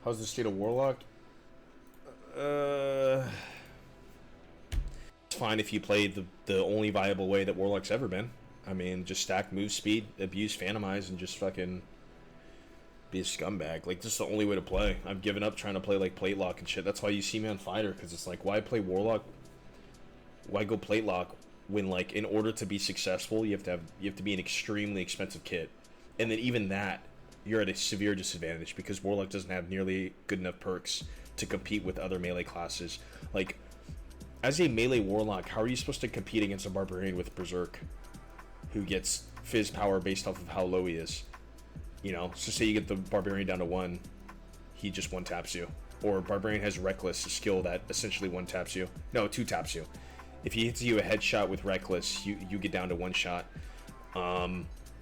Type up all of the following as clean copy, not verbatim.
How's the state of Warlock? It's fine if you play the only viable way that Warlock's ever been. I mean, just stack move speed, abuse, phantomize, and just fucking be a scumbag. Like, this is the only way to play. I've given up trying to play, like, plate lock and shit. That's why you see me on Fighter, because it's like, why play Warlock? Why go plate lock when, like, in order to be successful, you have to be an extremely expensive kit. And then even that, you're at a severe disadvantage, because Warlock doesn't have nearly good enough perks to compete with other melee classes. Like, as a melee Warlock, how are you supposed to compete against a Barbarian with Berserk, who gets Fizz power based off of how low he is? You know, so say you get the Barbarian down to 1, he just 1-taps you. Or Barbarian has Reckless, a skill that essentially 1-taps you. No, 2-taps you. If he hits you a headshot with Reckless, you get down to 1 shot.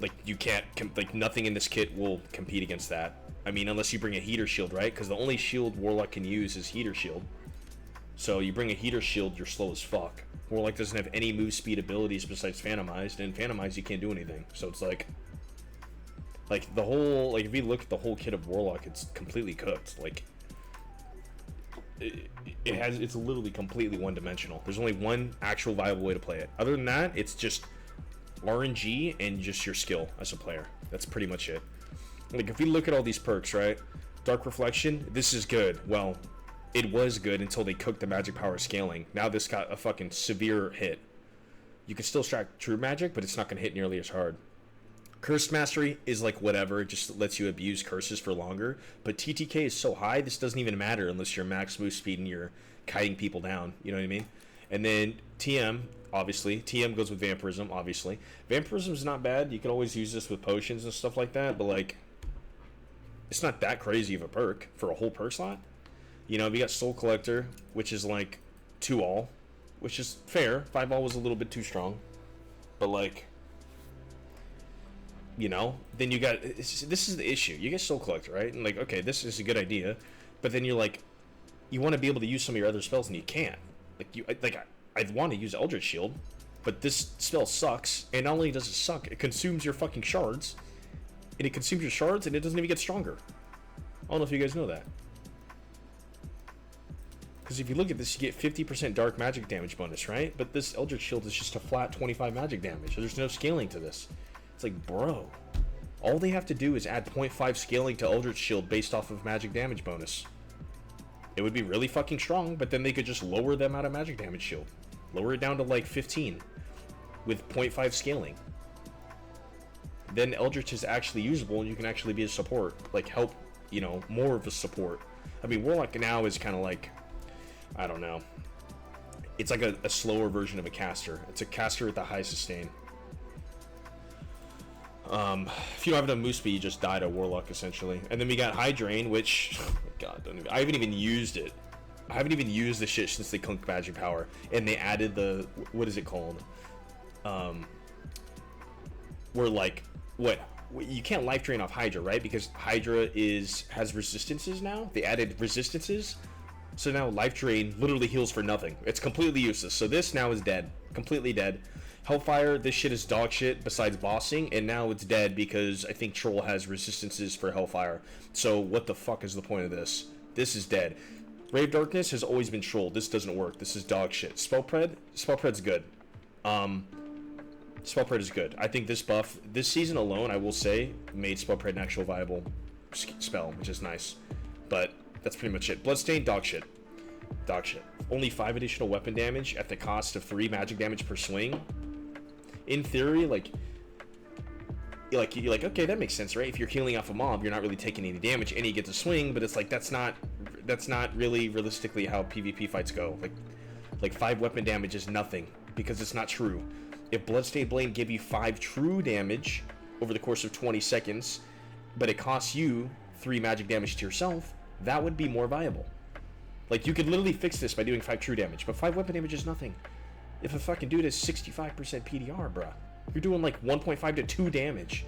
Like, you can't, like, nothing in this kit will compete against that. I mean, unless you bring a Heater Shield, right? Because the only shield Warlock can use is Heater Shield. So you bring a Heater Shield, you're slow as fuck. Warlock doesn't have any move speed abilities besides Phantomized, and Phantomized you can't do anything. So it's like the whole, like, if you look at the whole kit of Warlock, it's completely cooked. Like, it's literally completely one-dimensional. There's only one actual viable way to play it. Other than that, it's just RNG and just your skill as a player. That's pretty much it. Like, if we look at all these perks, right? Dark Reflection, this is good. Well, it was good until they cooked the magic power scaling. Now this got a fucking severe hit. You can still stack true magic, but it's not going to hit nearly as hard. Cursed Mastery is like whatever, it just lets you abuse curses for longer. But TTK is so high, this doesn't even matter unless you're max move speed and you're kiting people down. You know what I mean? And then TM, obviously. TM goes with Vampirism, obviously. Vampirism is not bad. You can always use this with potions and stuff like that, but, like, it's not that crazy of a perk for a whole perk slot. You know, we got Soul Collector, which is like 2-all, which is fair. 5-all was a little bit too strong, but, like, you know, then you got, this is the issue. You get Soul Collector, right? And, like, okay, this is a good idea, but then you're like, you want to be able to use some of your other spells and you can't. I want to use Eldritch Shield, but this spell sucks, and not only does it suck, it consumes your fucking shards, and it consumes your shards, and it doesn't even get stronger. I don't know if you guys know that. Because if you look at this, you get 50% dark magic damage bonus, right? But this Eldritch Shield is just a flat 25 magic damage. There's no scaling to this. It's like, bro, all they have to do is add 0.5 scaling to Eldritch Shield based off of magic damage bonus. It would be really fucking strong, but then they could just lower the amount of magic damage shield. Lower it down to like 15 with 0.5 scaling. Then Eldritch is actually usable and you can actually be a support. Like, help, you know, more of a support. I mean, Warlock now is kind of like, I don't know. It's like a slower version of a caster. It's a caster with a high sustain. If you don't have enough move speed, you just die to Warlock, essentially. And then we got Hydra, which, oh my god, I haven't even used it. I haven't even used the shit since they cooked magic power. And they added the, what is it called? Where, like, what? You can't life drain off Hydra, right? Because Hydra has resistances now. They added resistances. So now life drain literally heals for nothing. It's completely useless. So this now is dead. Completely dead. Hellfire, this shit is dog shit besides bossing, and now it's dead because I think Troll has resistances for Hellfire. So what the fuck is the point of this? This is dead. Brave Darkness has always been Troll. This doesn't work. This is dog shit. Spellpred's good. Spellpred is good. I think this buff, this season alone, I will say, made Spellpred an actual viable spell, which is nice. But that's pretty much it. Bloodstained, dog shit. Dog shit. Only 5 additional weapon damage at the cost of 3 magic damage per swing. In theory, like, you're like, okay, that makes sense, right? If you're healing off a mob, you're not really taking any damage, and you get to swing, but it's like, that's not really realistically how PvP fights go. Like 5 weapon damage is nothing, because it's not true. If Bloodstained Blade gave you 5 true damage over the course of 20 seconds, but it costs you 3 magic damage to yourself, that would be more viable. Like, you could literally fix this by doing 5 true damage, but 5 weapon damage is nothing. If a fucking dude has 65% PDR, bruh, you're doing like 1.5 to 2 damage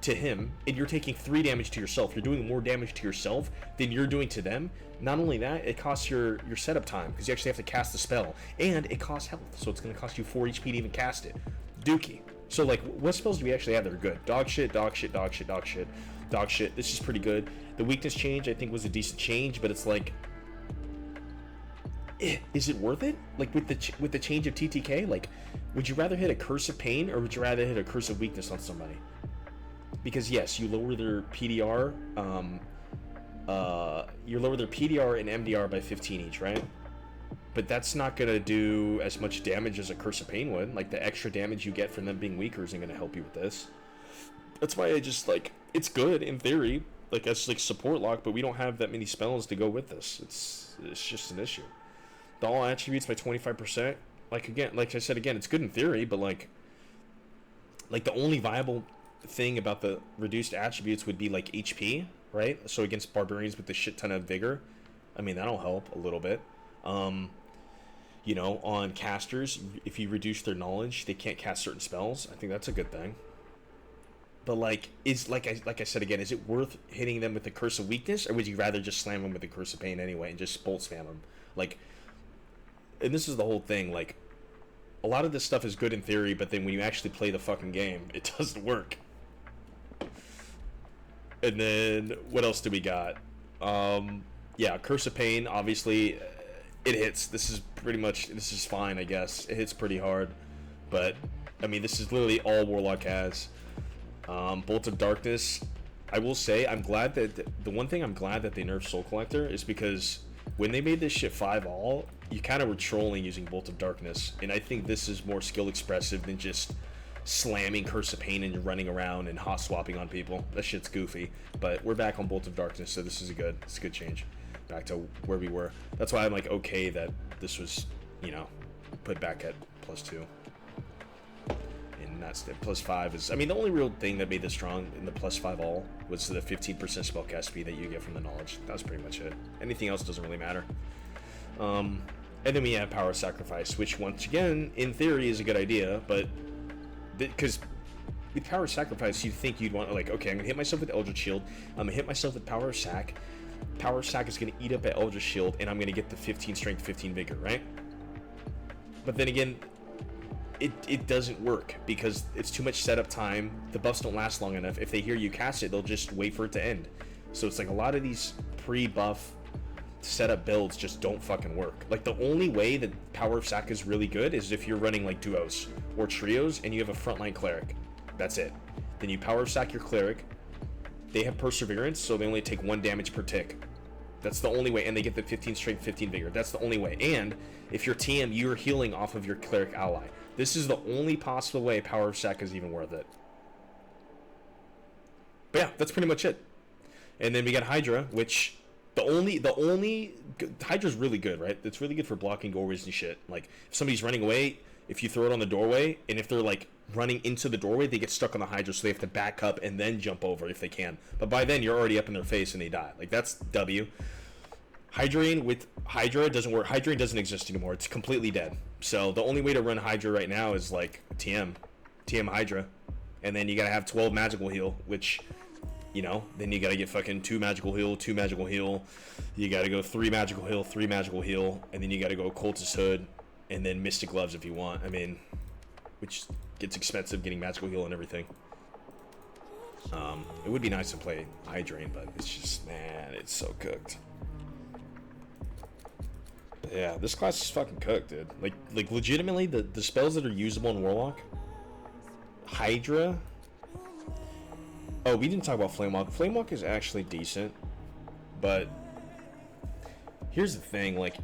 to him, and you're taking 3 damage to yourself. You're doing more damage to yourself than you're doing to them. Not only that, it costs your setup time, because you actually have to cast the spell, and it costs health, so it's going to cost you 4 HP to even cast it. Dookie. So, like, what spells do we actually have that are good? Dog shit, dog shit, dog shit, dog shit. dog shit. This is pretty good. The weakness change, I think, was a decent change, but it's like, is it worth it? Like, with the change of TTK, like, would you rather hit a Curse of Pain, or would you rather hit a Curse of Weakness on somebody? Because yes, you lower their PDR, you lower their PDR and MDR by 15 each, right? But that's not gonna do as much damage as a Curse of Pain would. Like, the extra damage you get from them being weaker isn't gonna help you with this. That's why I just, like, it's good in theory, like, as like support lock, but we don't have that many spells to go with this. It's just an issue. The all attributes by 25%. Like, again, like I said again, it's good in theory, but like the only viable thing about the reduced attributes would be like HP, right? So against barbarians with the shit ton of vigor, I mean, that'll help a little bit. You know, on casters, if you reduce their knowledge, they can't cast certain spells. I think that's a good thing. But like, like I said again, is it worth hitting them with the Curse of Weakness, or would you rather just slam them with the Curse of Pain anyway and just bolt spam them? Like, and this is the whole thing, like, a lot of this stuff is good in theory, but then when you actually play the fucking game, it doesn't work. And then, what else do we got? Yeah, Curse of Pain, obviously, it hits. This is fine, I guess. It hits pretty hard. But, I mean, this is literally all Warlock has. Bolt of Darkness, I will say, I'm glad that, the one thing I'm glad that they nerfed Soul Collector is because when they made this shit 5-all, you kind of were trolling using Bolt of Darkness, and I think this is more skill expressive than just slamming Curse of Pain and running around and hot swapping on people. That shit's goofy, but we're back on Bolt of Darkness, so this is a good change back to where we were. That's why I'm like okay that this was, you know, put back at +2. And that's +5 is, I mean, the only real thing that made this strong in the +5 all was the 15% spellcast speed that you get from the knowledge. That was pretty much it. Anything else doesn't really matter. And then we have Power Sacrifice, which once again, in theory, is a good idea, but because with Power Sacrifice, you'd think you'd want, like, okay, I'm gonna hit myself with Eldritch Shield, I'm gonna hit myself with Power Sac. Power Sac is gonna eat up at Eldritch Shield, and I'm gonna get the 15 Strength, 15 Vigor, right? But then again, it doesn't work because it's too much setup time. The buffs don't last long enough. If they hear you cast it, they'll just wait for it to end. So it's like a lot of these pre-buff setup builds just don't fucking work. Like, the only way that Power of Sac is really good is if you're running like duos or trios and you have a frontline cleric. That's it. Then you Power of Sac your cleric. They have Perseverance, so they only take 1 damage per tick. That's the only way, and they get the 15 Strength, 15 Vigor. That's the only way. And if you're TM, you're healing off of your cleric ally. This is the only possible way Power of Sac is even worth it. But yeah, that's pretty much it. And then we got Hydra, which Hydra's really good, right? It's really good for blocking doorways and shit. Like, if somebody's running away, if you throw it on the doorway, and if they're like running into the doorway, they get stuck on the Hydra, so they have to back up and then jump over if they can. But by then, you're already up in their face and they die. Like, that's W. Hydraing with Hydra doesn't work. Hydraing doesn't exist anymore. It's completely dead. So the only way to run Hydra right now is like TM Hydra, and then you gotta have 12 magical heal, which, you know, then you gotta get fucking 2 magical heal, 2 magical heal. You gotta go 3 magical heal, 3 magical heal, and then you gotta go Cultist Hood, and then Mystic Gloves if you want. I mean, which gets expensive getting magical heal and everything. It would be nice to play Hydraing, but it's just, man, it's so cooked. Yeah, this class is fucking cooked, dude. Like legitimately, the spells that are usable in Warlock, Hydra. Oh, we didn't talk about Flamewalk. Flamewalk is actually decent, but here's the thing, like,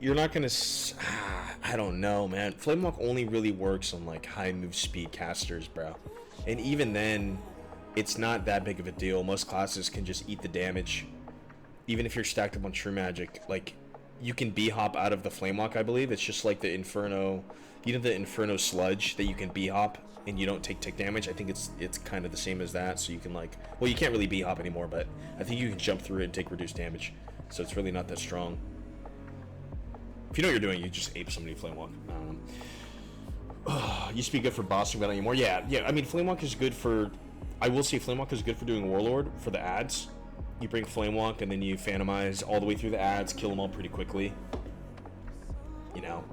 you're not gonna. I don't know, man. Flamewalk only really works on like high move speed casters, bro. And even then, it's not that big of a deal. Most classes can just eat the damage, even if you're stacked up on True Magic. Like, you can B-hop out of the Flamewalk, I believe. It's just like the Inferno, you know, the Inferno Sludge that you can B-hop and you don't take tick damage. I think it's kind of the same as that, so you can, like, well, you can't really B-hop anymore, but I think you can jump through it and take reduced damage, so it's really not that strong. If you know what you're doing, you just ape somebody Flamewalk. Used to be good for bossing, but not anymore. Yeah, I mean, Flamewalk is good for, I will say Flamewalk is good for doing Warlord, for the ads. You bring Flamewalk and then you Phantomize all the way through the ads, kill them all pretty quickly. You know,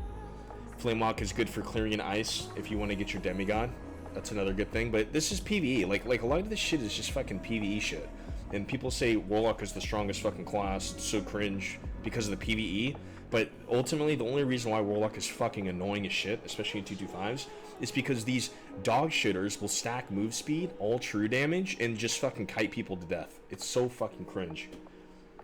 Flamewalk is good for clearing an ice if you want to get your Demigod. That's another good thing. But this is PvE. Like a lot of this shit is just fucking PvE shit. And people say Warlock is the strongest fucking class. It's so cringe because of the PvE. But ultimately, the only reason why Warlock is fucking annoying as shit, especially in 225s, is because these dog shitters will stack move speed, all true damage, and just fucking kite people to death. It's so fucking cringe.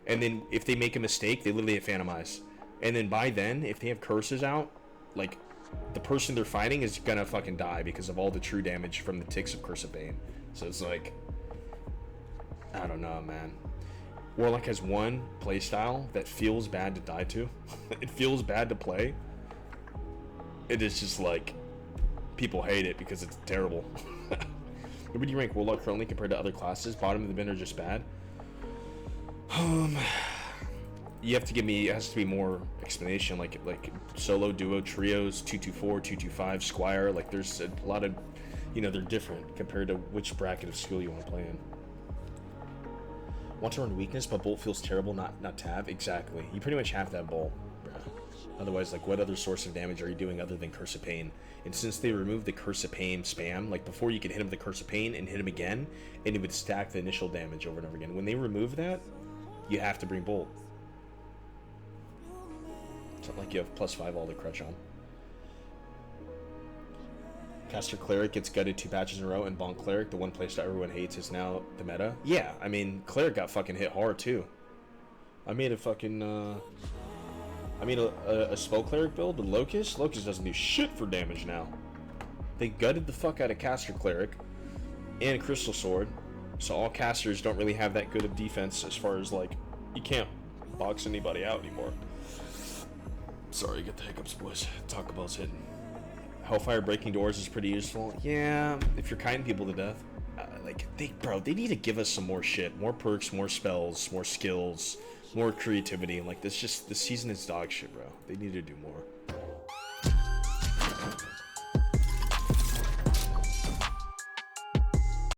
And then if they make a mistake, they literally hit Phantomize. And then by then, if they have curses out, like, the person they're fighting is gonna fucking die because of all the true damage from the ticks of Curse of Bane. So it's like, I don't know, man. Warlock has one playstyle that feels bad to die to. It feels bad to play. It is just like, people hate it because it's terrible. Where would you rank Warlock currently compared to other classes? Bottom of the bin or just bad? You have to give me, it has to be more explanation, like solo, duo, trios, 224, 225, Squire, like there's a lot of, you know, they're different compared to which bracket of skill you want to play in. Want to run weakness, but Bolt feels terrible, not tab? Exactly. You pretty much have to have Bolt. Otherwise, like, what other source of damage are you doing other than Curse of Pain? And since they removed the Curse of Pain spam, like, before you could hit him with the Curse of Pain and hit him again, and it would stack the initial damage over and over again. When they remove that, you have to bring Bolt. It's not like you have +5 all the crutch on. Caster Cleric gets gutted 2 patches in a row, and Bonk Cleric, the one playstyle everyone hates, is now the meta. Yeah, I mean, Cleric got fucking hit hard, too. I made a fucking, I made a Spell Cleric build with Locust. Locust doesn't do shit for damage now. They gutted the fuck out of Caster Cleric and Crystal Sword, so all casters don't really have that good of defense as far as, like, you can't box anybody out anymore. Sorry, get the hiccups, boys. Taco Bell's hitting. Hellfire breaking doors is pretty useful. Yeah, if you're kiting people to death. Like, they need to give us some more shit. More perks, more spells, more skills, more creativity. Like, this season is dog shit, bro. They need to do more.